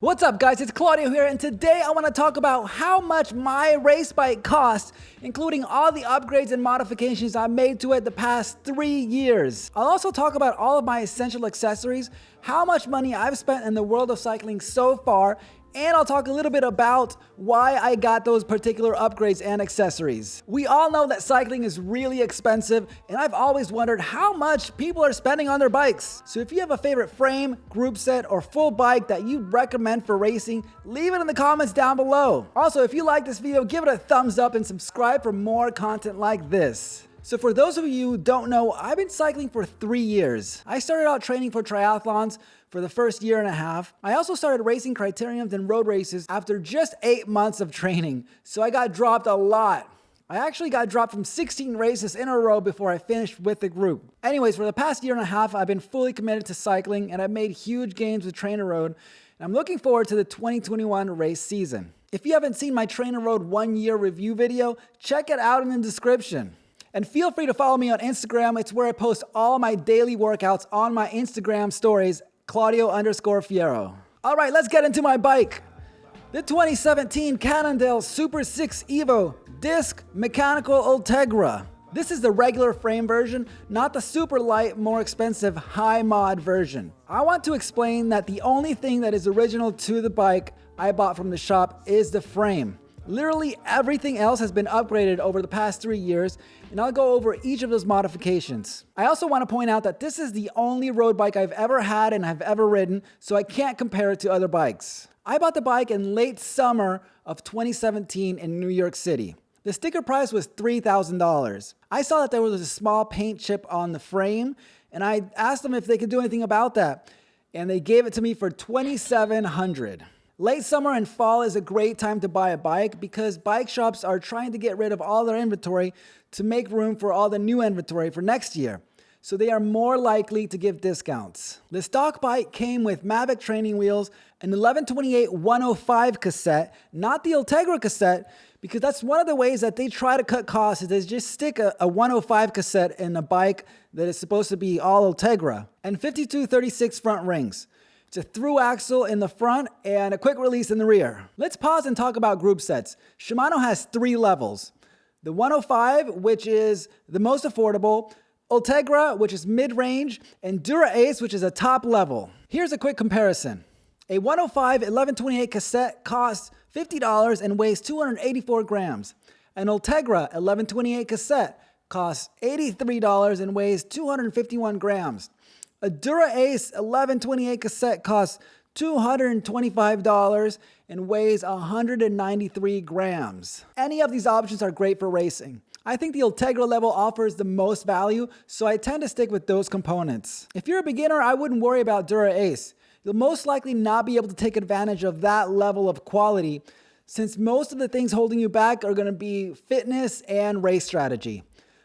What's up guys, it's Claudio here, and today I want to talk about how much my race bike costs, including all the upgrades and modifications I made to it the past 3 years. I'll also talk about all of my essential accessories, how much money I've spent in the world of cycling so far, and I'll talk a little bit about why I got those particular upgrades and accessories. We all know that cycling is really expensive, and I've always wondered how much people are spending on their bikes. So if you have a favorite frame, group set, or full bike that you'd recommend for racing, leave it in the comments down below. Also, if you like this video, give it a thumbs up and subscribe for more content like this. So for those of you who don't know, I've been cycling for 3 years. I started out training for triathlons for the first year and a half. I also started racing criteriums and road races after just 8 months of training, so I got dropped a lot. I actually got dropped from 16 races in a row before I finished with the group. Anyways, for the past year and a half, I've been fully committed to cycling, and I've made huge gains with TrainerRoad, and I'm looking forward to the 2021 race season. If you haven't seen my TrainerRoad 1 year review video, check it out in the description. And feel free to follow me on Instagram. It's where I post all my daily workouts on my Instagram stories, Claudio_Fiero. All right, let's get into my bike. The 2017 Cannondale SuperSix Evo disc mechanical Ultegra. This is the regular frame version, not the super light, more expensive high mod version. I want to explain that the only thing that is original to the bike I bought from the shop is the frame. Literally everything else has been upgraded over the past 3 years, and I'll go over each of those modifications. I also want to point out that this is the only road bike I've ever had and have ever ridden, so I can't compare it to other bikes. I bought the bike in late summer of 2017 in New York City. The sticker price was $3,000. I saw that there was a small paint chip on the frame, and I asked them if they could do anything about that, and they gave it to me for $2,700. Late summer and fall is a great time to buy a bike because bike shops are trying to get rid of all their inventory to make room for all the new inventory for next year. So they are more likely to give discounts. The stock bike came with Mavic training wheels, an 11/28/105 cassette, not the Ultegra cassette, because that's one of the ways that they try to cut costs is they just stick a 105 cassette in a bike that is supposed to be all Ultegra, and 52/36 front rings. It's a through axle in the front and a quick release in the rear. Let's pause and talk about group sets. Shimano has 3 levels. The 105, which is the most affordable, Ultegra, which is mid-range, and Dura-Ace, which is a top level. Here's a quick comparison. A 105 11/28 cassette costs $50 and weighs 284 grams. An Ultegra 11/28 cassette costs $83 and weighs 251 grams. A Dura-Ace 11/28 cassette costs $225 and weighs 193 grams. Any of these options are great for racing. I think the Ultegra level offers the most value, so I tend to stick with those components. If you're a beginner, I wouldn't worry about Dura-Ace. You'll most likely not be able to take advantage of that level of quality, since most of the things holding you back are going to be fitness and race strategy.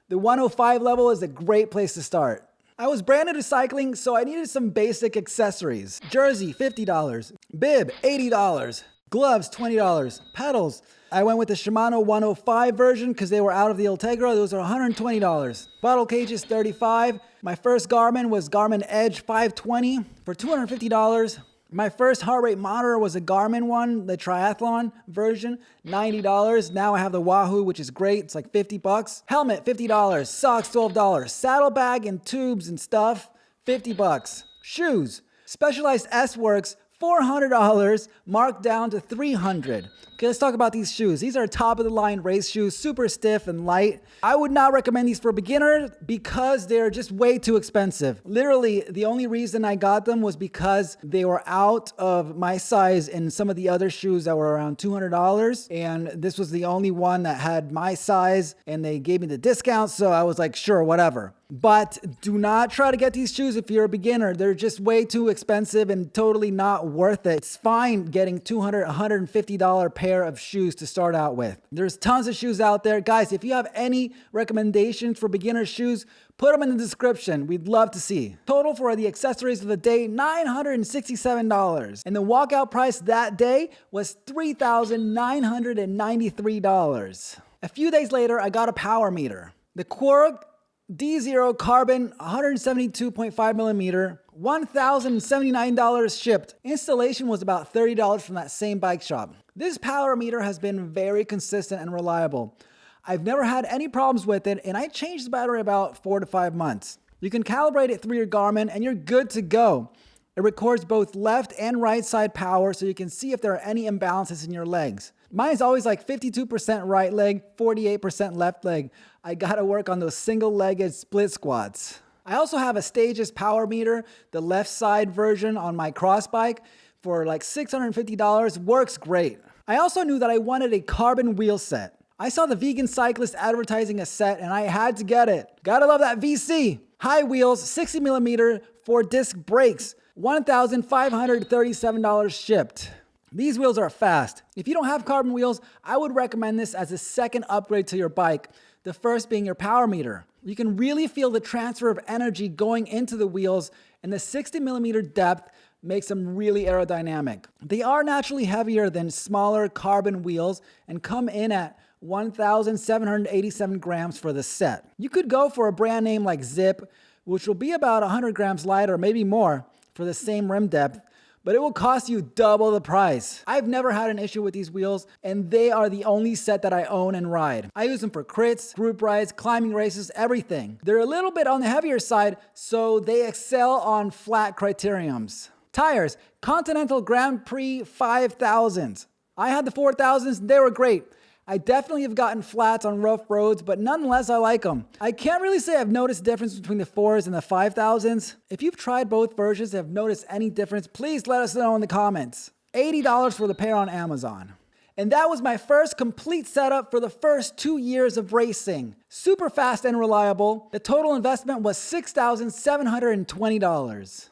The 105 level is a great place to start. I was brand new to cycling, so I needed some basic accessories. Jersey, $50. Bib, $80. Gloves, $20. Pedals. I went with the Shimano 105 version because they were out of the Ultegra. Those are $120. Bottle cages, $35. My first Garmin was Garmin Edge 520 for $250. My first heart rate monitor was a Garmin one, the triathlon version, $90. Now I have the Wahoo, which is great. It's like $50. Helmet, $50. Socks, $12. Saddlebag and tubes and stuff, $50. Shoes, Specialized S-Works, $400, marked down to $300. Okay, let's talk about these shoes. These are top of the line race shoes, super stiff and light. I would not recommend these for beginners because they're just way too expensive. Literally, the only reason I got them was because they were out of my size in some of the other shoes that were around $200. And this was the only one that had my size and they gave me the discount. So I was like, sure, whatever. But do not try to get these shoes if you're a beginner. They're just way too expensive and totally not worth it. It's fine getting $200, $150 pair of shoes to start out with. There's tons of shoes out there. Guys, if you have any recommendations for beginner shoes, put them in the description. We'd love to see. Total for the accessories of the day, $967. And the walkout price that day was $3,993. A few days later, I got a power meter. The Quarq D0 carbon 172.5 millimeter $1,079 shipped. Installation was about $30 from that same bike shop. This power meter has been very consistent and reliable. I've never had any problems with it, and I changed the battery about 4 to 5 months. You can calibrate it through your Garmin and you're good to go. It records both left and right side power so you can see if there are any imbalances in your legs. Mine's always like 52% right leg, 48% left leg. I gotta work on those single-legged split squats. I also have a Stages power meter, the left side version on my cross bike for like $650, works great. I also knew that I wanted a carbon wheel set. I saw the vegan cyclist advertising a set and I had to get it. Gotta love that VC. High wheels, 60mm 4-disc brakes, $1,537 shipped. These wheels are fast. If you don't have carbon wheels, I would recommend this as a second upgrade to your bike, the first being your power meter. You can really feel the transfer of energy going into the wheels, and the 60mm depth makes them really aerodynamic. They are naturally heavier than smaller carbon wheels and come in at 1,787 grams for the set. You could go for a brand name like Zip, which will be about 100 grams lighter, maybe more, for the same rim depth, but it will cost you double the price. I've never had an issue with these wheels, and they are the only set that I own and ride. I use them for crits, group rides, climbing races, everything. They're a little bit on the heavier side, so they excel on flat criteriums. Tires, Continental Grand Prix 5000s. I had the 4000s, they were great. I definitely have gotten flats on rough roads, but nonetheless, I like them. I can't really say I've noticed a difference between the 4s and the 5000s. If you've tried both versions and have noticed any difference, please let us know in the comments. $80 for the pair on Amazon. And that was my first complete setup for the first 2 years of racing. Super fast and reliable. The total investment was $6,720.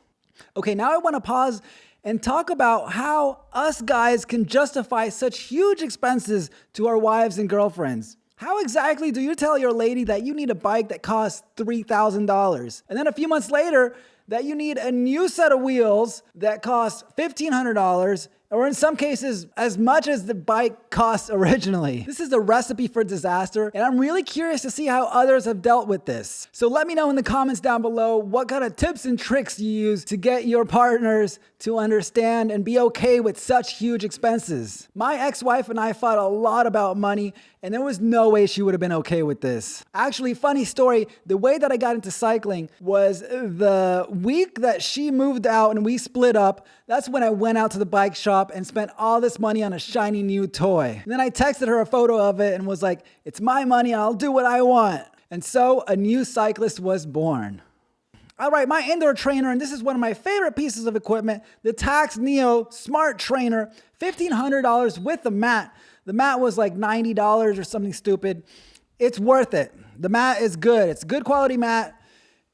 Okay, now I want to pause and talk about how us guys can justify such huge expenses to our wives and girlfriends. How exactly do you tell your lady that you need a bike that costs $3,000, and then a few months later that you need a new set of wheels that costs $1,500, or in some cases, as much as the bike costs originally? This is a recipe for disaster, and I'm really curious to see how others have dealt with this. So let me know in the comments down below what kind of tips and tricks you use to get your partners to understand and be okay with such huge expenses. My ex-wife and I fought a lot about money, and there was no way she would have been okay with this. Actually, funny story, the way that I got into cycling was the week that she moved out and we split up. That's when I went out to the bike shop and spent all this money on a shiny new toy. And then I texted her a photo of it and was like, it's my money, I'll do what I want. And so a new cyclist was born. All right, my indoor trainer, and this is one of my favorite pieces of equipment, the Tacx Neo Smart Trainer, $1,500 with the mat. The mat was like $90 or something stupid. It's worth it. The mat is good. It's a good quality mat,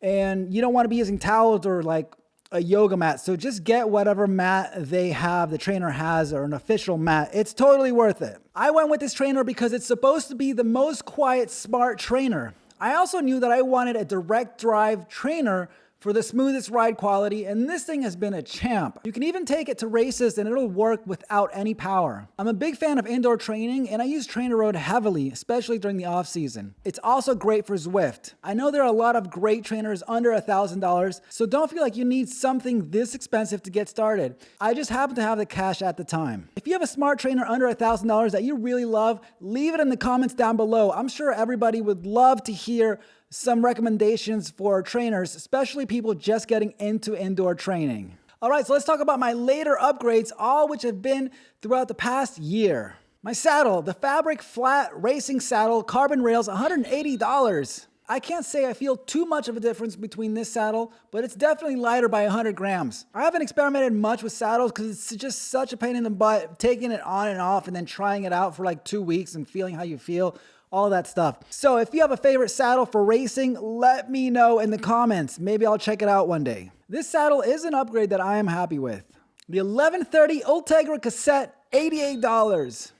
and you don't want to be using towels or like a yoga mat. So just get whatever mat they have, the trainer has, or an official mat. It's totally worth it. I went with this trainer because it's supposed to be the most quiet smart trainer. I also knew that I wanted a direct drive trainer for the smoothest ride quality, and this thing has been a champ. You can even take it to races and it'll work without any power. I'm a big fan of indoor training, and I use TrainerRoad heavily, especially during the off season. It's also great for Zwift. I know there are a lot of great trainers under $1,000, so don't feel like you need something this expensive to get started. I just happen to have the cash at the time. If you have a smart trainer under $1,000 that you really love, leave it in the comments down below. I'm sure everybody would love to hear some recommendations for trainers, especially people just getting into indoor training. All right, so let's talk about my later upgrades, all which have been throughout the past year. My saddle, the Fabric Flat Racing Saddle, carbon rails, $180. I can't say I feel too much of a difference between this saddle, but it's definitely lighter by 100 grams. I haven't experimented much with saddles because it's just such a pain in the butt, taking it on and off and then trying it out for like 2 weeks and feeling how you feel. All that stuff. So if you have a favorite saddle for racing, let me know in the comments. Maybe I'll check it out one day. This saddle is an upgrade that I am happy with. The 1130 Ultegra Cassette, $88.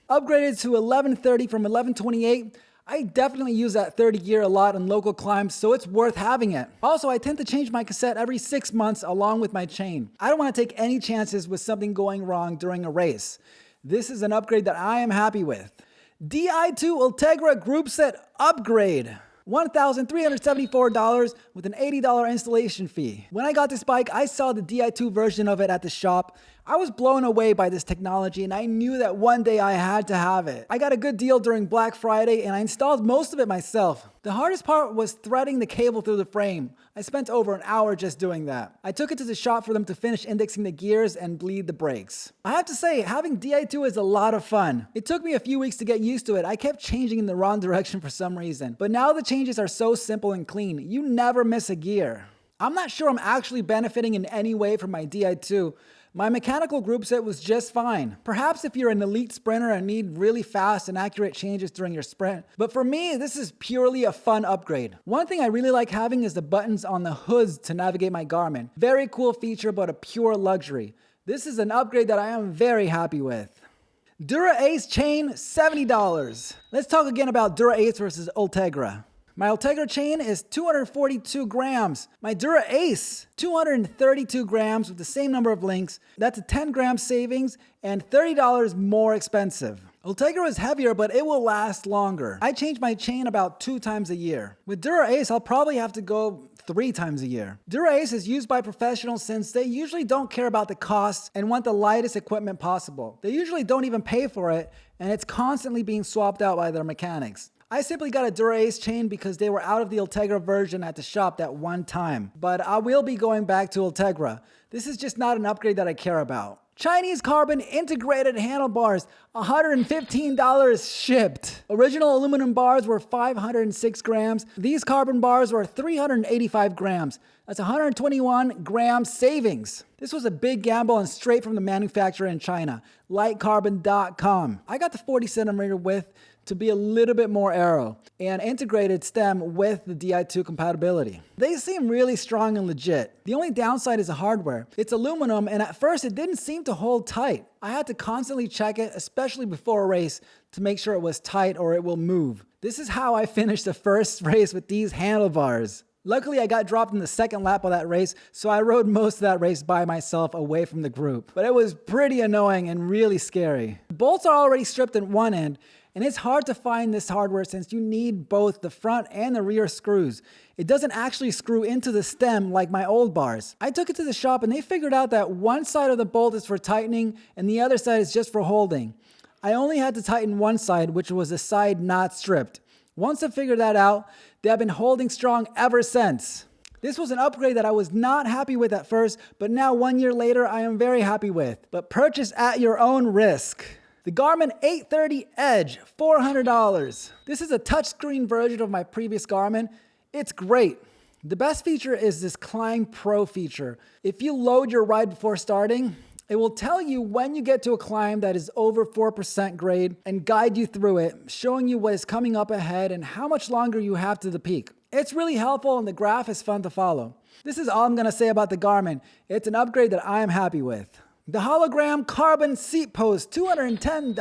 Upgraded to 1130 from 1128. I definitely use that 30 gear a lot on local climbs, so it's worth having it. Also, I tend to change my cassette every 6 months along with my chain. I don't want to take any chances with something going wrong during a race. This is an upgrade that I am happy with. Di2 Ultegra Group Set Upgrade. $1,374 with an $80 installation fee. When I got this bike, I saw the Di2 version of it at the shop. I was blown away by this technology and I knew that one day I had to have it. I got a good deal during Black Friday and I installed most of it myself. The hardest part was threading the cable through the frame. I spent over an hour just doing that. I took it to the shop for them to finish indexing the gears and bleed the brakes. I have to say, having Di2 is a lot of fun. It took me a few weeks to get used to it. I kept changing in the wrong direction for some reason. But now the changes are so simple and clean. You never miss a gear. I'm not sure I'm actually benefiting in any way from my Di2. My mechanical group set was just fine. Perhaps if you're an elite sprinter and need really fast and accurate changes during your sprint. But for me, this is purely a fun upgrade. One thing I really like having is the buttons on the hoods to navigate my Garmin. Very cool feature, but a pure luxury. This is an upgrade that I am very happy with. Dura-Ace chain, $70. Let's talk again about Dura-Ace versus Ultegra. My Ultegra chain is 242 grams. My Dura-Ace, 232 grams with the same number of links. That's a 10 gram savings and $30 more expensive. Ultegra is heavier, but it will last longer. I change my chain about 2 times a year. With Dura-Ace, I'll probably have to go 3 times a year. Dura-Ace is used by professionals since they usually don't care about the costs and want the lightest equipment possible. They usually don't even pay for it, and it's constantly being swapped out by their mechanics. I simply got a Dura-Ace chain because they were out of the Ultegra version at the shop that one time. But I will be going back to Ultegra. This is just not an upgrade that I care about. Chinese carbon integrated handlebars, $115 shipped. Original aluminum bars were 506 grams. These carbon bars were 385 grams. That's 121 gram savings. This was a big gamble and straight from the manufacturer in China, lightcarbon.com. I got the 40 centimeter width to be a little bit more aero and integrated stem with the Di2 compatibility. They seem really strong and legit. The only downside is the hardware. It's aluminum and at first it didn't seem to hold tight. I had to constantly check it, especially before a race, to make sure it was tight or it will move. This is how I finished the first race with these handlebars. Luckily, I got dropped in the second lap of that race, so I rode most of that race by myself away from the group. But it was pretty annoying and really scary. The bolts are already stripped at one end, and it's hard to find this hardware since you need both the front and the rear screws. It doesn't actually screw into the stem like my old bars. I took it to the shop and they figured out that one side of the bolt is for tightening and the other side is just for holding. I only had to tighten one side, which was the side not stripped. Once I figured that out, they have been holding strong ever since. This was an upgrade that I was not happy with at first, but now 1 year later, I am very happy with. But purchase at your own risk. The Garmin 830 Edge, $400. This is a touchscreen version of my previous Garmin. It's great. The best feature is this Climb Pro feature. If you load your ride before starting, it will tell you when you get to a climb that is over 4% grade and guide you through it, showing you what is coming up ahead and how much longer you have to the peak. It's really helpful and the graph is fun to follow. This is all I'm gonna say about the Garmin. It's an upgrade that I am happy with. The hologram carbon seat post, $210.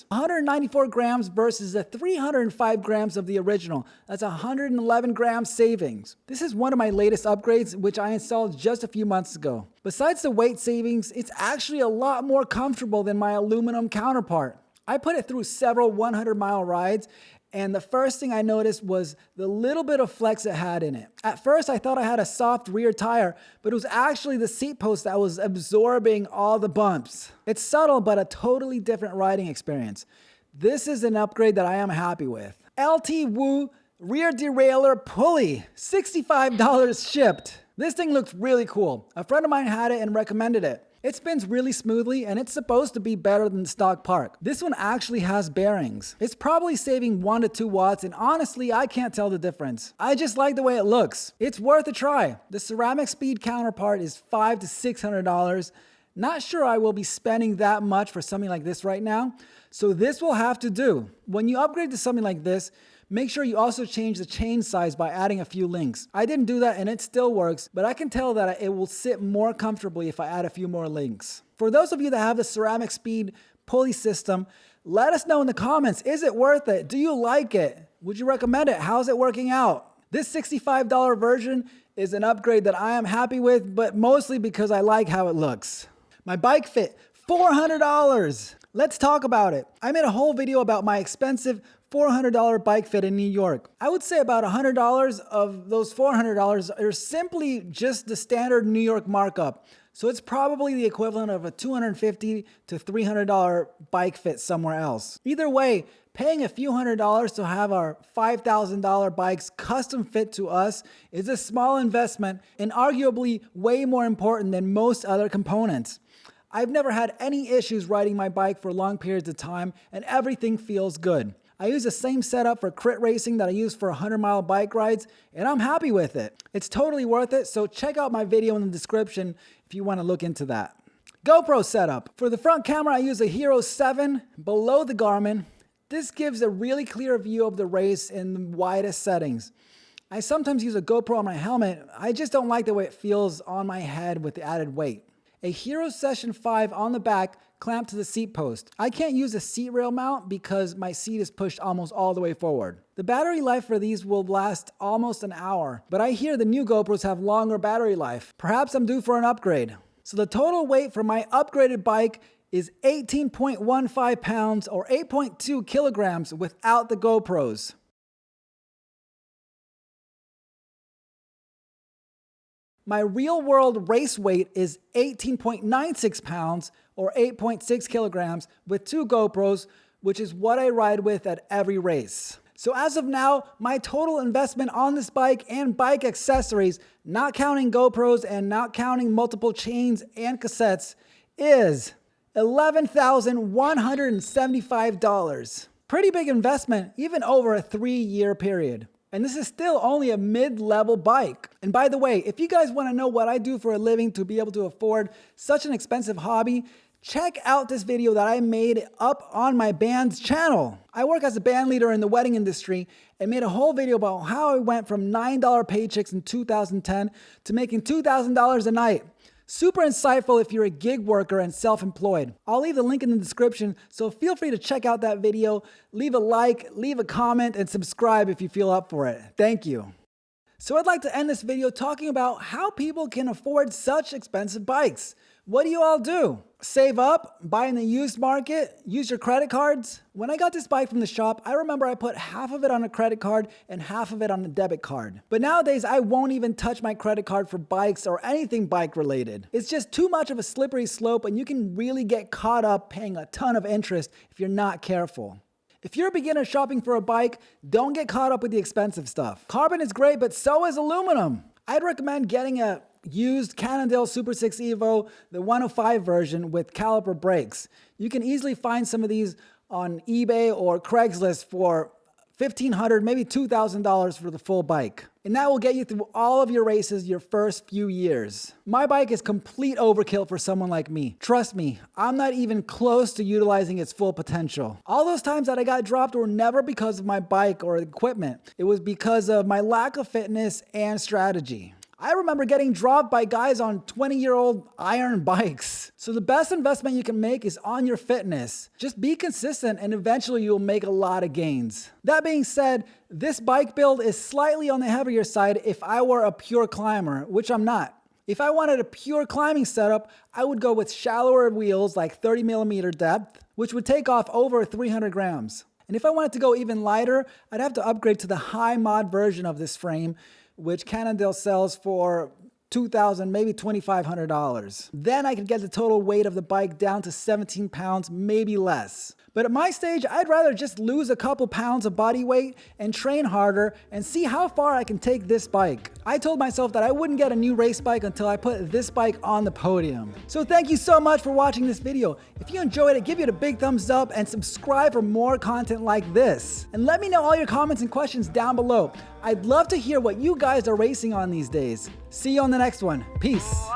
194 grams versus the 305 grams of the original. That's 111 gram savings. This is one of my latest upgrades, which I installed just a few months ago. Besides the weight savings, it's actually a lot more comfortable than my aluminum counterpart. I put it through several 100-mile rides, and the first thing I noticed was the little bit of flex it had in it. At first, I thought I had a soft rear tire, but it was actually the seat post that was absorbing all the bumps. It's subtle, but a totally different riding experience. This is an upgrade that I am happy with. LT Woo rear derailleur pulley, $65 shipped. This thing looks really cool. A friend of mine had it and recommended it. It spins really smoothly and it's supposed to be better than the stock Quarq. This one actually has bearings. It's probably saving 1 to 2 watts and honestly, I can't tell the difference. I just like the way it looks. It's worth a try. The ceramic speed counterpart is $500 to $600. Not sure I will be spending that much for something like this right now, so this will have to do. When you upgrade to something like this, make sure you also change the chain size by adding a few links. I didn't do that and it still works, but I can tell that it will sit more comfortably if I add a few more links. For those of you that have the ceramic speed pulley system, let us know in the comments, is it worth it? Do you like it? Would you recommend it? How's it working out? This $65 version is an upgrade that I am happy with, but mostly because I like how it looks. My bike fit, $400. Let's talk about it. I made a whole video about my expensive $400 bike fit in New York. I would say about $100 of those $400 are simply just the standard New York markup. So it's probably the equivalent of a $250 to $300 bike fit somewhere else. Either way, paying a few $100s to have our $5,000 bikes custom fit to us is a small investment and arguably way more important than most other components. I've never had any issues riding my bike for long periods of time, and everything feels good. I use the same setup for crit racing that I use for 100-mile bike rides, and I'm happy with it. It's totally worth it, so check out my video in the description if you want to look into that. GoPro Setup. For the front camera, I use a Hero 7 below the Garmin. This gives a really clear view of the race in the widest settings. I sometimes use a GoPro on my helmet. I just don't like the way it feels on my head with the added weight. A Hero Session 5 on the back clamped to the seat post. I can't use a seat rail mount because my seat is pushed almost all the way forward. The battery life for these will last almost an hour, but I hear the new GoPros have longer battery life. Perhaps I'm due for an upgrade. So the total weight for my upgraded bike is 18.15 pounds or 8.2 kilograms without the GoPros. My real-world race weight is 18.96 pounds or 8.6 kilograms with 2 GoPros, which is what I ride with at every race. So as of now, my total investment on this bike and bike accessories, not counting GoPros and not counting multiple chains and cassettes, is $11,175. Pretty big investment, even over a 3-year period. And this is still only a mid-level bike. And by the way, if you guys want to know what I do for a living to be able to afford such an expensive hobby, check out this video that I made up on my band's channel. I work as a band leader in the wedding industry and made a whole video about how I went from $9 paychecks in 2010 to making $2,000 a night. Super insightful if you're a gig worker and self-employed. I'll leave the link in the description, so feel free to check out that video, leave a like, leave a comment, and subscribe if you feel up for it. Thank you. So I'd like to end this video talking about how people can afford such expensive bikes. What do you all do? Save up, buy in the used market, use your credit cards? When I got this bike from the shop, I remember I put half of it on a credit card and half of it on a debit card. But nowadays, I won't even touch my credit card for bikes or anything bike related. It's just too much of a slippery slope and you can really get caught up paying a ton of interest if you're not careful. If you're a beginner shopping for a bike, don't get caught up with the expensive stuff. Carbon is great, but so is aluminum. I'd recommend getting a used Cannondale SuperSix Evo, the 105 version with caliper brakes. You can easily find some of these on eBay or Craigslist for $1,500, maybe $2,000 for the full bike. And that will get you through all of your races your first few years. My bike is complete overkill for someone like me. Trust me, I'm not even close to utilizing its full potential. All those times that I got dropped were never because of my bike or equipment. It was because of my lack of fitness and strategy. I remember getting dropped by guys on 20-year-old iron bikes. So the best investment you can make is on your fitness. Just be consistent and eventually you'll make a lot of gains. That being said, this bike build is slightly on the heavier side if I were a pure climber, which I'm not. If I wanted a pure climbing setup, I would go with shallower wheels like 30mm depth, which would take off over 300 grams. And if I wanted to go even lighter, I'd have to upgrade to the high mod version of this frame, which Cannondale sells for $2,000, maybe $2,500. Then I could get the total weight of the bike down to 17 pounds, maybe less. But at my stage, I'd rather just lose a couple pounds of body weight and train harder and see how far I can take this bike. I told myself that I wouldn't get a new race bike until I put this bike on the podium. So thank you so much for watching this video. If you enjoyed it, give it a big thumbs up and subscribe for more content like this. And let me know all your comments and questions down below. I'd love to hear what you guys are racing on these days. See you on the next one. Peace.